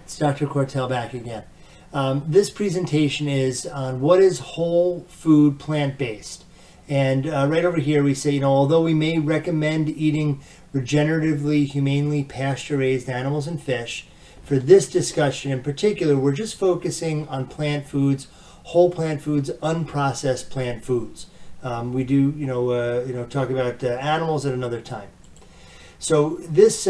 It's Dr. Cortell back again. This presentation is on what is whole food plant-based. And right over here we say, although we may recommend eating regeneratively, humanely pasture-raised animals and fish, for this discussion in particular, we're just focusing on plant foods, whole plant foods, unprocessed plant foods. We do, talk about animals at another time. So this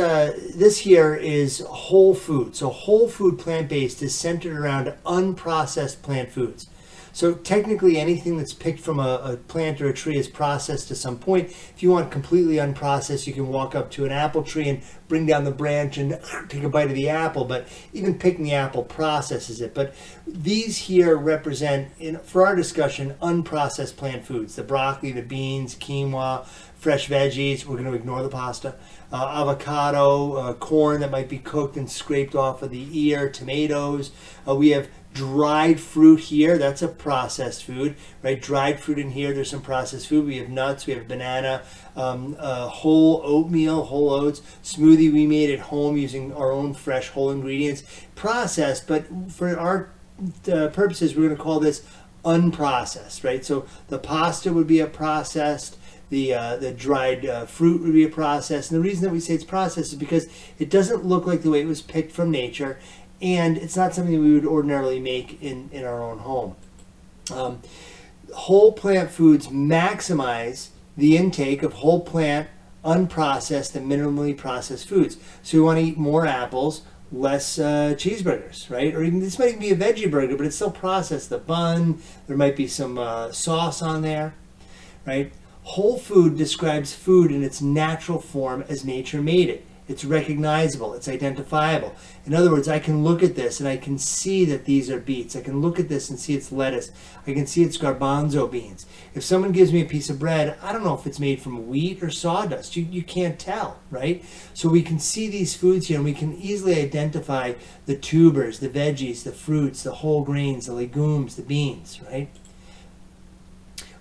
here is whole food. So whole food plant-based is centered around unprocessed plant foods. So technically anything that's picked from a plant or a tree is processed to some point. If you want completely unprocessed, you can walk up to an apple tree and bring down the branch and take a bite of the apple, but even picking the apple processes it. But these here represent, for our discussion, unprocessed plant foods. The broccoli, the beans, quinoa, fresh veggies, we're going to ignore the pasta, avocado, corn that might be cooked and scraped off of the ear, tomatoes. We have dried fruit here, that's a processed food, right? Dried fruit in here, there's some processed food. We have nuts, we have banana, whole oatmeal, whole oats, smoothie we made at home using our own fresh whole ingredients. Processed, but for our purposes, we're going to call this unprocessed, right? So the pasta would be a processed, the dried fruit would be a process. And the reason that we say it's processed is because it doesn't look like the way it was picked from nature, and it's not something we would ordinarily make in our own home. Whole plant foods maximize the intake of whole plant, unprocessed, and minimally processed foods. So we want to eat more apples, less cheeseburgers, right? Or even this might even be a veggie burger, but it's still processed. The bun, there might be some sauce on there, right? Whole food describes food in its natural form as nature made it. It's recognizable, it's identifiable. In other words, I can look at this and I can see that these are beets. I can look at this and see it's lettuce. I can see it's garbanzo beans. If someone gives me a piece of bread, I don't know if it's made from wheat or sawdust. You can't tell, right? So we can see these foods here and we can easily identify the tubers, the veggies, the fruits, the whole grains, the legumes, the beans, right?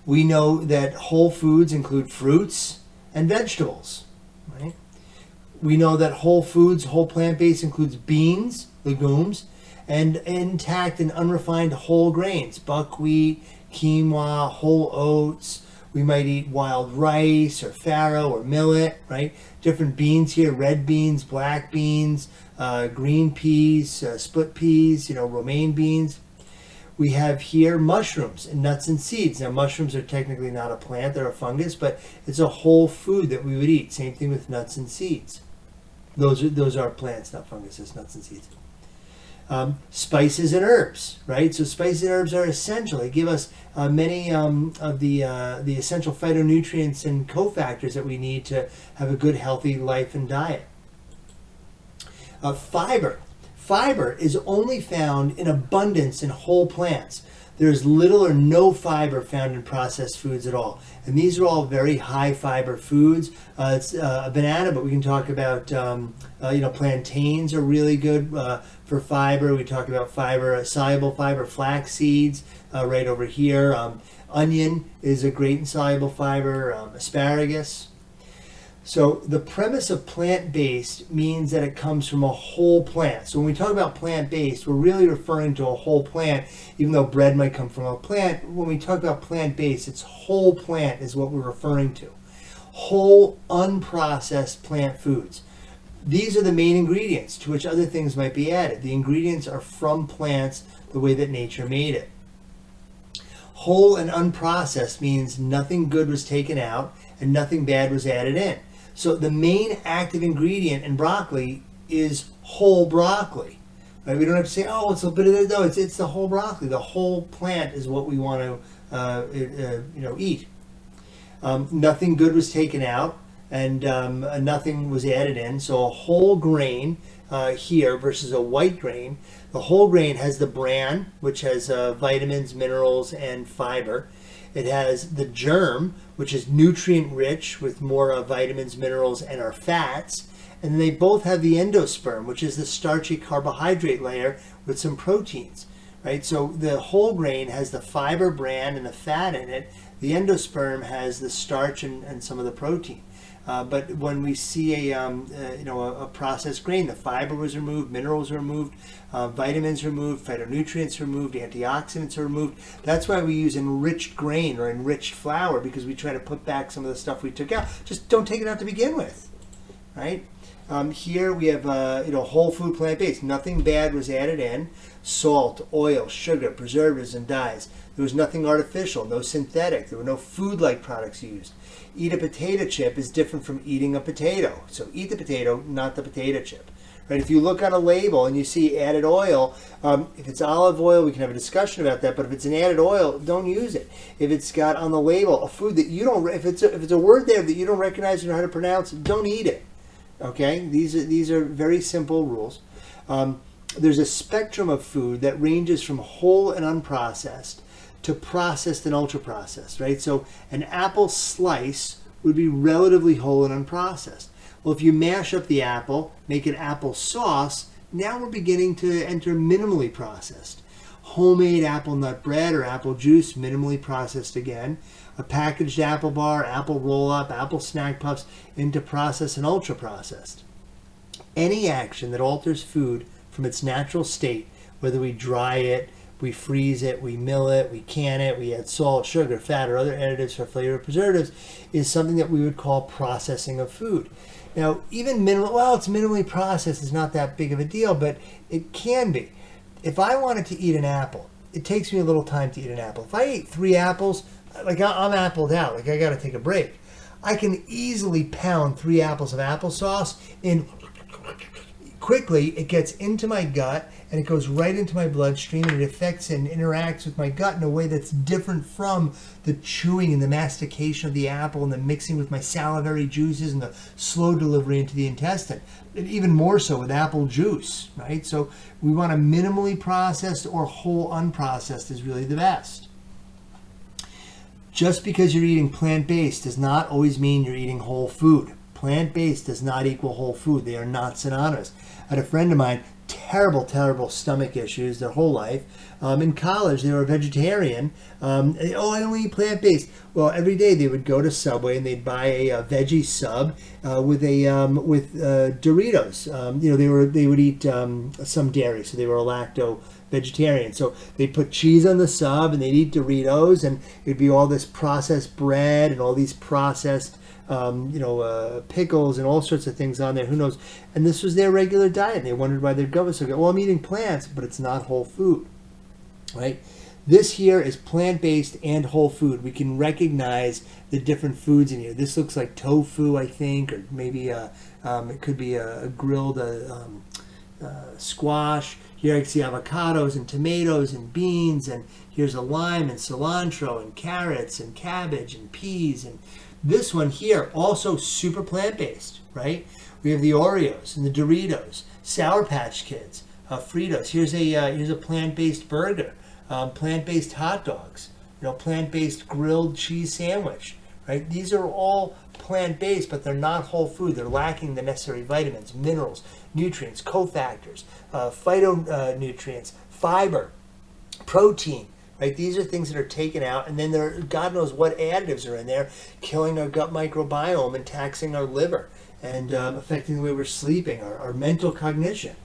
We know that whole foods include fruits and vegetables, right? We know that whole foods, whole plant-based includes beans, legumes, and intact and unrefined whole grains, buckwheat, quinoa, whole oats. We might eat wild rice or farro or millet, right? Different beans here, red beans, black beans, green peas, split peas, romaine beans. We have here mushrooms and nuts and seeds. Now, mushrooms are technically not a plant, they're a fungus, but it's a whole food that we would eat. Same thing with nuts and seeds. Those are plants, not funguses, nuts and seeds. Spices and herbs, right? So spices and herbs are essential. They give us many of the essential phytonutrients and cofactors that we need to have a good, healthy life and diet. Fiber. Fiber is only found in abundance in whole plants. There's little or no fiber found in processed foods at all. And these are all very high fiber foods. It's a banana, but we can talk about, plantains are really good for fiber. We talk about fiber, soluble fiber, flax seeds right over here. Onion is a great insoluble fiber, asparagus. So the premise of plant-based means that it comes from a whole plant. So when we talk about plant-based, we're really referring to a whole plant, even though bread might come from a plant. When we talk about plant-based, it's whole plant is what we're referring to. Whole, unprocessed plant foods. These are the main ingredients to which other things might be added. The ingredients are from plants the way that nature made it. Whole and unprocessed means nothing good was taken out and nothing bad was added in. So the main active ingredient in broccoli is whole broccoli. Right? We don't have to say, oh, it's a bit of it. No, it's the whole broccoli. The whole plant is what we want to eat. Nothing good was taken out, and nothing was added in. So a whole grain here versus a white grain. The whole grain has the bran, which has vitamins, minerals, and fiber. It has the germ, which is nutrient rich with more vitamins, minerals, and our fats. And then they both have the endosperm, which is the starchy carbohydrate layer with some proteins, right? So the whole grain has the fiber, bran, and the fat in it. The endosperm has the starch and some of the protein. But when we see a processed grain, the fiber was removed, minerals were removed, vitamins removed, phytonutrients removed, antioxidants are removed. That's why we use enriched grain or enriched flour, because we try to put back some of the stuff we took out. Just don't take it out to begin with, right? Here we have whole food, plant-based. Nothing bad was added in. Salt, oil, sugar, preservatives, and dyes. There was nothing artificial, no synthetic. There were no food-like products used. Eat a potato chip is different from eating a potato. So eat the potato, not the potato chip. Right? If you look on a label and you see added oil, if it's olive oil, we can have a discussion about that. But if it's an added oil, don't use it. If it's got on the label a food that you don't, if it's a word there that you don't recognize or know how to pronounce, don't eat it. Okay, these are very simple rules. There's a spectrum of food that ranges from whole and unprocessed to processed and ultra processed, right? So an apple slice would be relatively whole and unprocessed. Well, if you mash up the apple, make it apple sauce, now we're beginning to enter minimally processed. Homemade apple nut bread or apple juice, minimally processed again. A packaged apple bar, apple roll-up, apple snack puffs, into processed and ultra-processed. Any action that alters food from its natural state, whether we dry it, we freeze it, we mill it, we can it, we add salt, sugar, fat, or other additives for flavor or preservatives, is something that we would call processing of food. Now, even it's minimally processed is not that big of a deal, but it can be. If I wanted to eat an apple, it takes me a little time to eat an apple. If I ate 3 apples, like I'm appled out, like I got to take a break. I can easily pound 3 apples of applesauce in quickly. It gets into my gut and it goes right into my bloodstream, and it affects and interacts with my gut in a way that's different from the chewing and the mastication of the apple and the mixing with my salivary juices and the slow delivery into the intestine. And even more so with apple juice, right? So we want a minimally processed or whole unprocessed is really the best. Just because you're eating plant-based does not always mean you're eating whole food. Plant-based does not equal whole food. They are not synonymous. I had a friend of mine, terrible stomach issues their whole life. In college, they were a vegetarian. I only eat plant-based. Well, every day they would go to Subway and they'd buy a veggie sub with Doritos. They would eat some dairy, so they were a lacto vegetarian. So they'd put cheese on the sub and they'd eat Doritos, and it'd be all this processed bread and all these processed pickles and all sorts of things on there. Who knows? And this was their regular diet. They wondered why their gut was so good. Well, I'm eating plants, but it's not whole food, right? This here is plant-based and whole food. We can recognize the different foods in here. This looks like tofu, I think, or maybe it could be a grilled squash. Here I can see avocados and tomatoes and beans, and here's a lime and cilantro and carrots and cabbage and peas. And this one here, also super plant-based, right? We have the Oreos and the Doritos, Sour Patch Kids, Fritos. Here's a plant-based burger, plant-based hot dogs, plant-based grilled cheese sandwich, right? These are all plant-based, but they're not whole food. They're lacking the necessary vitamins, minerals, nutrients, cofactors, phytonutrients, fiber, protein. Right? These are things that are taken out, and then God knows what additives are in there, killing our gut microbiome and taxing our liver and affecting the way we're sleeping, our mental cognition.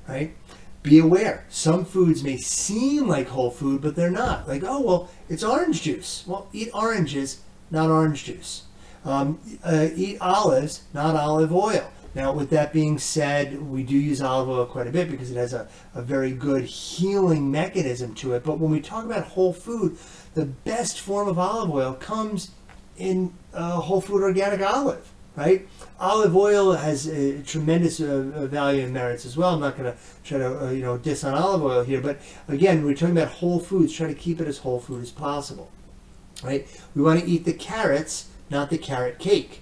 Right? Be aware. Some foods may seem like whole food, but they're not. Like, oh, well, it's orange juice. Well, eat oranges, not orange juice. Eat olives, not olive oil. Now, with that being said, we do use olive oil quite a bit because it has a very good healing mechanism to it. But when we talk about whole food, the best form of olive oil comes in whole food organic olive, right? Olive oil has a tremendous value and merits as well. I'm not going to try to diss on olive oil here, but again, we're talking about whole foods. Try to keep it as whole food as possible, right? We want to eat the carrots, not the carrot cake.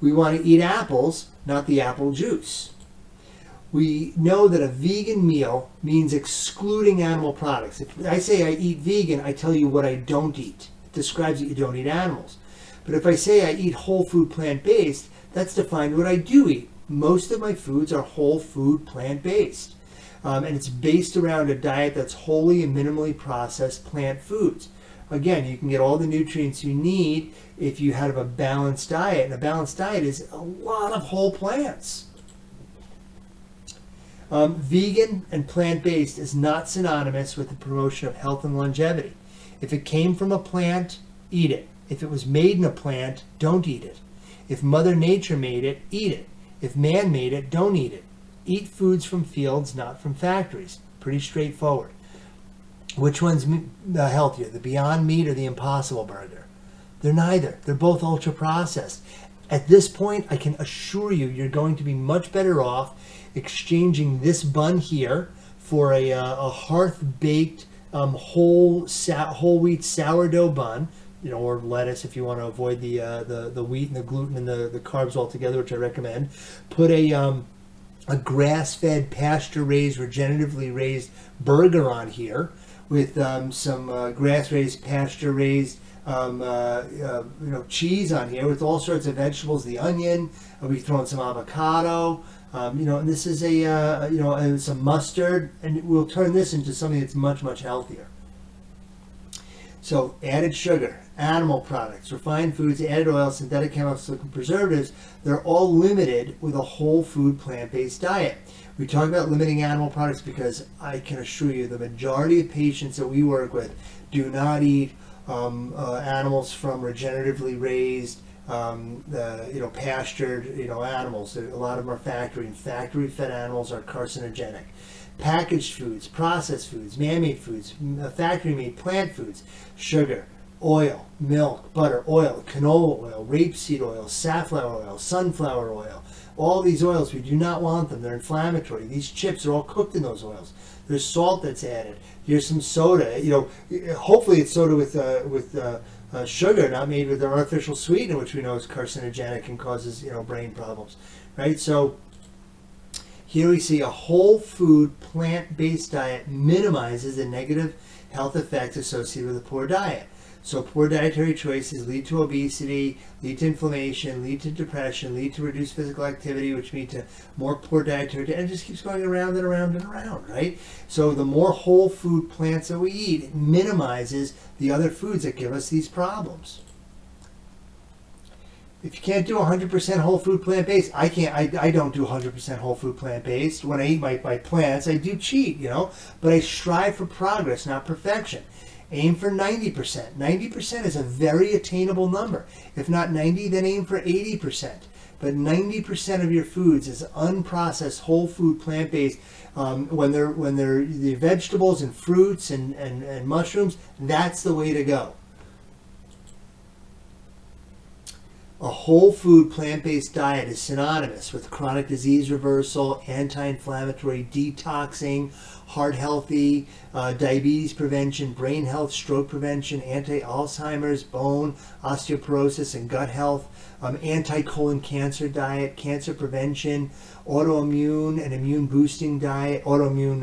We want to eat apples, not the apple juice. We know that a vegan meal means excluding animal products. If I say I eat vegan, I tell you what I don't eat. It describes that you don't eat animals. But if I say I eat whole food plant-based, that's defined what I do eat. Most of my foods are whole food plant-based. And it's based around a diet that's wholly and minimally processed plant foods. again, you can get all the nutrients you need if you have a balanced diet. And a balanced diet is a lot of whole plants. Vegan and plant-based is not synonymous with the promotion of health and longevity. If it came from a plant, eat it. If it was made in a plant, don't eat it. If Mother Nature made it, eat it. If man made it, don't eat it. Eat foods from fields, not from factories. Pretty straightforward. Which one's healthier, the Beyond Meat or the Impossible Burger? They're neither. They're both ultra-processed. At this point, I can assure you, you're going to be much better off exchanging this bun here for a hearth-baked whole wheat sourdough bun, or lettuce if you want to avoid the wheat and the gluten and the carbs altogether, which I recommend. Put a grass-fed, pasture-raised, regeneratively raised burger on here with some grass-raised, pasture-raised cheese on here with all sorts of vegetables, the onion. We throw in some avocado. And this is some mustard, and we'll turn this into something that's much, much healthier. So added sugar, animal products, refined foods, added oil, synthetic chemicals, and preservatives, they're all limited with a whole food plant-based diet. We talk about limiting animal products because I can assure you the majority of patients that we work with do not eat animals from regeneratively raised, pastured, animals. A lot of them are factory, and factory-fed animals are carcinogenic. Packaged foods, processed foods, man-made foods, factory-made plant foods, sugar, oil, milk, butter, oil, canola oil, rapeseed oil, safflower oil, sunflower oil. All these oils, we do not want them. They're inflammatory. These chips are all cooked in those oils. There's salt that's added. Here's some soda. Hopefully it's soda with sugar, not made with an artificial sweetener, which we know is carcinogenic and causes brain problems, right? So here we see a whole food plant-based diet minimizes the negative health effects associated with a poor diet. So poor dietary choices lead to obesity, lead to inflammation, lead to depression, lead to reduced physical activity, which lead to more poor dietary, and it just keeps going around and around and around, right? So the more whole food plants that we eat, it minimizes the other foods that give us these problems. If you can't do 100% whole food plant-based, I don't do 100% whole food plant-based. When I eat my plants, I do cheat, but I strive for progress, not perfection. Aim for 90%. 90% is a very attainable number. If not 90, then aim for 80%. But 90% of your foods is unprocessed, whole food, plant-based. When they're the vegetables and fruits and mushrooms, that's the way to go. A whole food plant-based diet is synonymous with chronic disease reversal, anti-inflammatory, detoxing, heart healthy, diabetes prevention, brain health, stroke prevention, anti-Alzheimer's, bone, osteoporosis, and gut health, anti-colon cancer diet, cancer prevention, autoimmune and immune boosting diet, autoimmune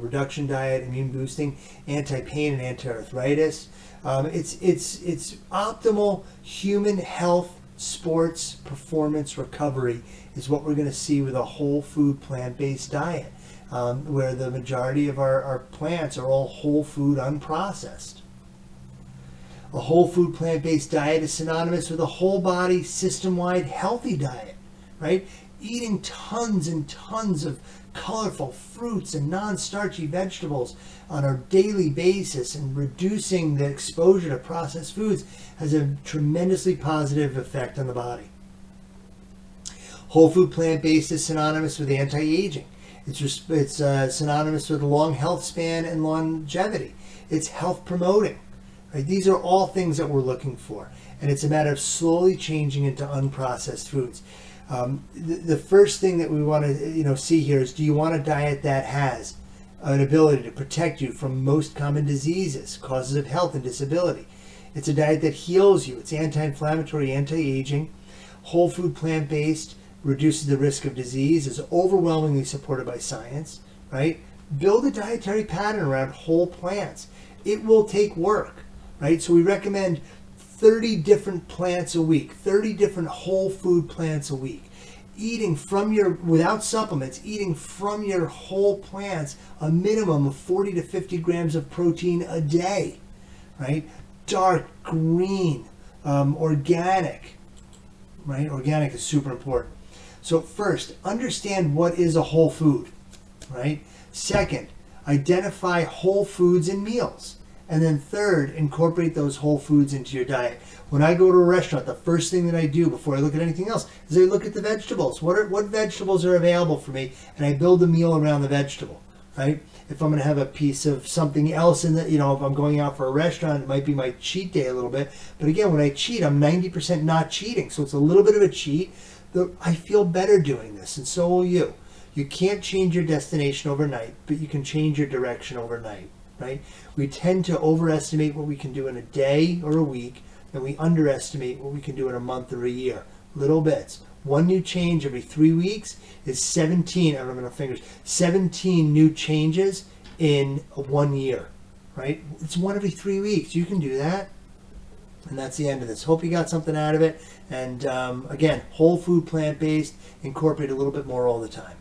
reduction diet, immune boosting, anti-pain and anti-arthritis. It's optimal human health, sports, performance, recovery is what we're going to see with a whole food plant-based diet, where the majority of our plants are all whole food unprocessed. A whole food plant-based diet is synonymous with a whole body, system-wide healthy diet, right? Eating tons and tons of colorful fruits and non-starchy vegetables on a daily basis and reducing the exposure to processed foods has a tremendously positive effect on the body. Whole food plant-based is synonymous with anti-aging. It's synonymous with a long health span and longevity. It's health promoting. Right? These are all things that we're looking for, and it's a matter of slowly changing into unprocessed foods. The first thing that we want to see here is, do you want a diet that has an ability to protect you from most common diseases, causes of health and disability? It's a diet that heals you. It's anti-inflammatory, anti-aging, whole food plant-based, reduces the risk of disease, is overwhelmingly supported by science, right? Build a dietary pattern around whole plants. It will take work, right? So we recommend 30 different plants a week, 30 different whole food plants a week. Eating from without supplements, eating from your whole plants a minimum of 40 to 50 grams of protein a day, right? dark green, organic, right? Organic is super important. So first, understand what is a whole food, right? Second, identify whole foods in meals. And then third, incorporate those whole foods into your diet. When I go to a restaurant, the first thing that I do before I look at anything else is I look at the vegetables. What vegetables are available for me, and I build a meal around the vegetable, right? If I'm going to have a piece of something else in the, if I'm going out for a restaurant, it might be my cheat day a little bit. But again, when I cheat, I'm 90% not cheating. So it's a little bit of a cheat. I feel better doing this, and so will you. You can't change your destination overnight, but you can change your direction overnight, right? We tend to overestimate what we can do in a day or a week, and we underestimate what we can do in a month or a year. Little bits. One new change every 3 weeks is 17, I don't have enough fingers, 17 new changes in 1 year, right? It's one every 3 weeks. You can do that. And that's the end of this. Hope you got something out of it. And again, whole food, plant-based, incorporate a little bit more all the time.